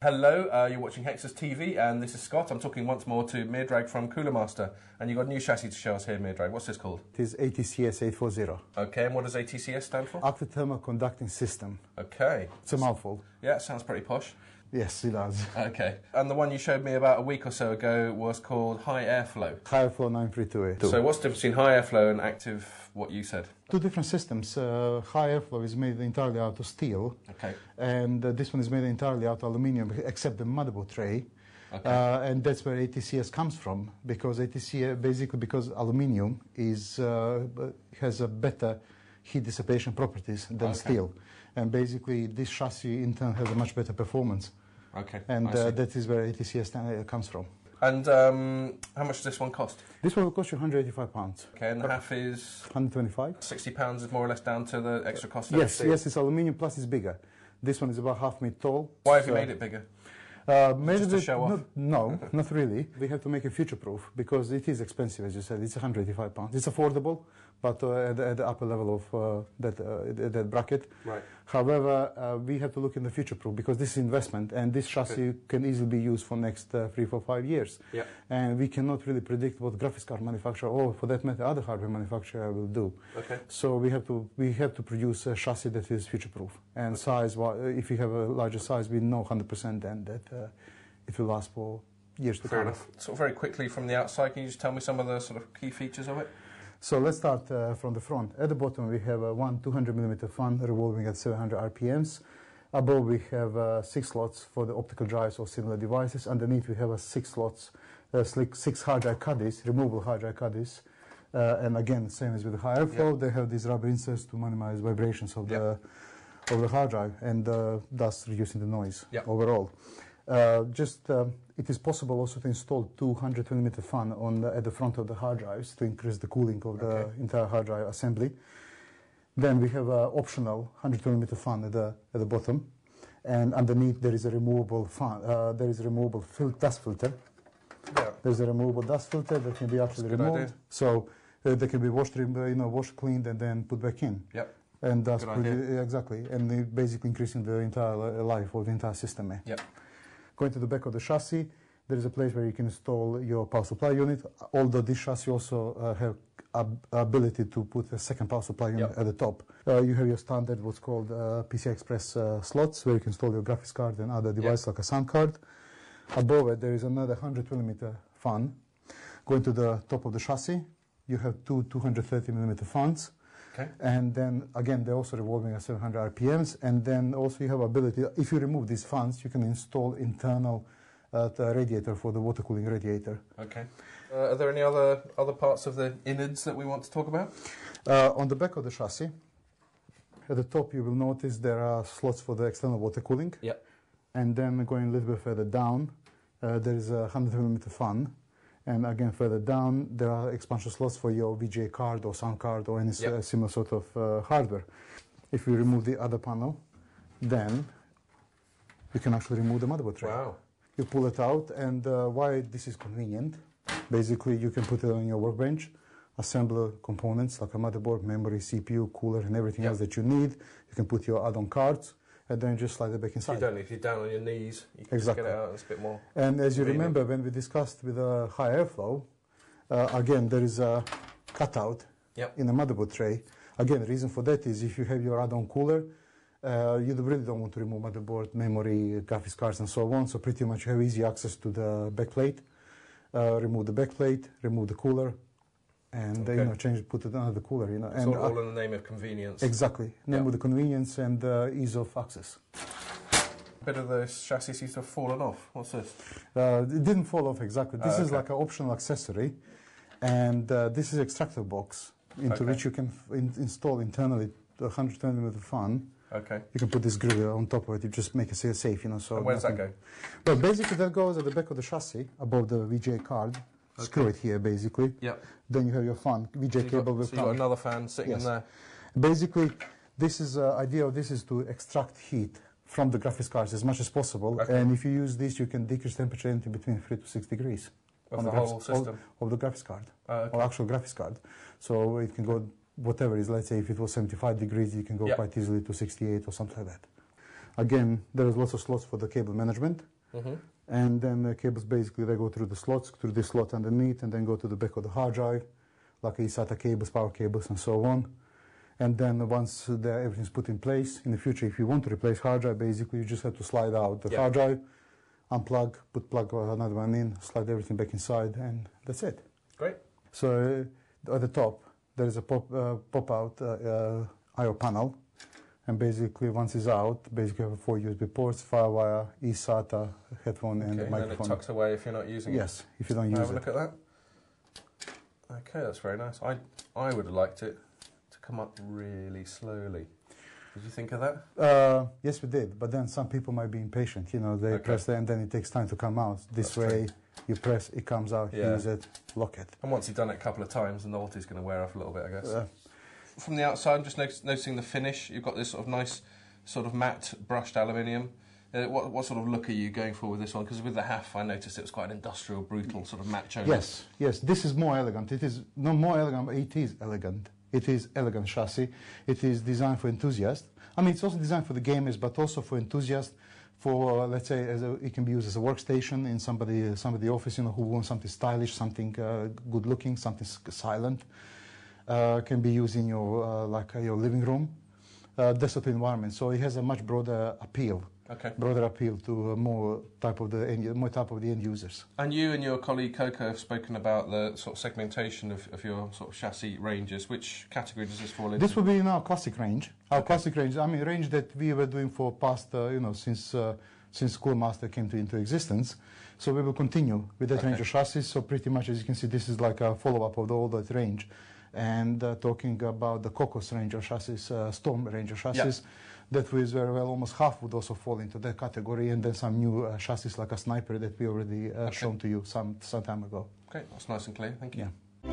Hello, you're watching HEXUS TV, and this is Scott. I'm talking once more to Miodrag from Cooler Master, and you've got a new chassis to show us here, Miodrag. What's this called? It is ATCS 840. Okay, and what does ATCS stand for? Active Thermal Conducting System. Okay. It's a mouthful. Yeah, it sounds pretty posh. Yes, it does. Okay. And the one you showed me about a week or so ago was called high airflow. High airflow 9328. So what's the difference between high airflow and active, what you said? Two different systems. High airflow is made entirely out of steel. Okay. And this one is made entirely out of aluminium, except the motherboard tray. Okay. And that's where ATCS comes from, because ATCS, basically because aluminium is, has a better heat dissipation properties than steel. And basically this chassis in turn has a much better performance. Okay. And that is where ATCS comes from. And how much does this one cost? This one will cost you £185. Okay, and the half is? 125. £60 is more or less down to the extra cost? Yes, yes, it's aluminium plus it's bigger. This one is about half meter tall. Why have you made it bigger? Just to show off? No, not really. We have to make it future-proof because it is expensive, as you said. It's £185. It's affordable, but at the upper level of that bracket. Right. However, we have to look in the future-proof because this is investment, and this chassis can easily be used for next 3, 4, 5 years. Yeah. And we cannot really predict what graphics card manufacturer, or for that matter, other hardware manufacturer will do. Okay. So we have to produce a chassis that is future-proof. And size, if you have a larger size, we know 100% then that it will last for years to come. Fair enough. So very quickly from the outside, can you just tell me some of the sort of key features of it? So let's start from the front. At the bottom we have one 200mm fan revolving at 700 RPMs. Above we have 6 slots for the optical drives or similar devices. Underneath we have 6 slots, 6 hard drive caddies, removable hard drive caddies. And again, same as with the high airflow, they have these rubber inserts to minimize vibrations of the hard drive and thus reducing the noise overall. It is possible also to install 220mm fan at the front of the hard drives to increase the cooling of the entire hard drive assembly. Then we have an optional 120mm fan at the bottom, and underneath there is a removable fan. There is a removable dust filter. Yeah. There's a removable dust filter that can be actually removed, so they can be washed, cleaned, and then put back in. Yep. And that's exactly, and basically increasing the entire life of the entire system. Yep. Going to the back of the chassis, there is a place where you can install your power supply unit, although this chassis also have ability to put a second power supply unit at the top. You have your standard what's called PCI Express slots, where you can install your graphics card and other devices like a sound card. Above it, there is another 120mm fan. Going to the top of the chassis, you have two 230mm fans. Okay. And then again, they're also revolving at 700 RPMs. And then also you have ability, if you remove these fans, you can install internal radiator for the water cooling radiator. Okay. Are there any other parts of the innards that we want to talk about? On the back of the chassis, at the top you will notice there are slots for the external water cooling. Yep. And then going a little bit further down, there is a 100mm fan. And again, further down, there are expansion slots for your VGA card or sound card or any similar sort of hardware. If you remove the other panel, then you can actually remove the motherboard tray. Wow. You pull it out, and why this is convenient, basically you can put it on your workbench, assemble components like a motherboard, memory, CPU, cooler, and everything else that you need. You can put your add-on cards, and then just slide it back inside. You don't need to be down on your knees. You can just get it out. It's a bit more. And as you remember, when we discussed with a high airflow, again there is a cutout in the motherboard tray. Again, the reason for that is if you have your add-on cooler, you really don't want to remove motherboard, memory, graphics cards, and so on. So pretty much you have easy access to the backplate. Remove the backplate, remove the cooler, and put it under the cooler. It's all in the name of convenience. Exactly, name of the convenience and ease of access. A bit of the chassis seems to have fallen off. What's this? It didn't fall off exactly. This is like an optional accessory, and this is extractor box into which you can install internally the 120mm fan. Okay. You can put this grill on top of it. You just make it safe, So. And where does that go? Well, basically that goes at the back of the chassis above the VGA card. Screw it here, basically. Yep. Then you have your fan, VGA cable with fan. So you've got another fan sitting in there. Basically, this is idea of this is to extract heat from the graphics cards as much as possible. Okay. And if you use this, you can decrease temperature into between 3 to 6 degrees. Of the whole system? Of the graphics card, or actual graphics card. So it can go whatever it is. Let's say if it was 75 degrees, you can go quite easily to 68 or something like that. Again, there is lots of slots for the cable management. And then the cables basically, they go through the slots, through this slot underneath, and then go to the back of the hard drive, like eSATA cables, power cables, and so on. And then once everything's put in place, in the future, if you want to replace hard drive, basically you just have to slide out the hard drive, unplug, plug another one in, slide everything back inside, and that's it. Great. So at the top, there is a pop-out I/O panel. And basically, once it's out, basically you have 4 USB ports, FireWire, eSATA, headphone, and microphone. And then it tucks away if you're not using it? Yes, if you don't use it. Have a look at that. Okay, that's very nice. I would have liked it to come up really slowly. Did you think of that? Yes, we did. But then some people might be impatient. You know, they press it and then it takes time to come out. This way, you press, it comes out, use it, lock it. And once you've done it a couple of times, the novelty's going to wear off a little bit, I guess. From the outside, I'm just noticing the finish. You've got this sort of nice, sort of matte brushed aluminium. What sort of look are you going for with this one? Because with the HAF, I noticed it was quite an industrial, brutal sort of matte showing. Yes. This is more elegant. It is not more elegant, but it is elegant. It is elegant chassis. It is designed for enthusiasts. I mean, it's also designed for the gamers, but also for enthusiasts. For let's say, it can be used as a workstation in somebody office, you know, who wants something stylish, something good looking, something silent. Can be used in your your living room, desktop environment. So it has a much broader appeal. Broader appeal to more type of the end users. And you and your colleague Coco have spoken about the sort of segmentation of your sort of chassis ranges. Which category does this fall into? This would be in our classic range. Our classic range. I mean, range that we were doing for past, since Coolmaster came into existence. So we will continue with that range of chassis. So pretty much, as you can see, this is like a follow-up of all that range. And talking about the Cocos range of chassis, Storm range of chassis, that was very well, almost half would also fall into that category, and then some new chassis like a Sniper that we already shown to you some time ago. Okay, that's nice and clear. Thank you. Yeah.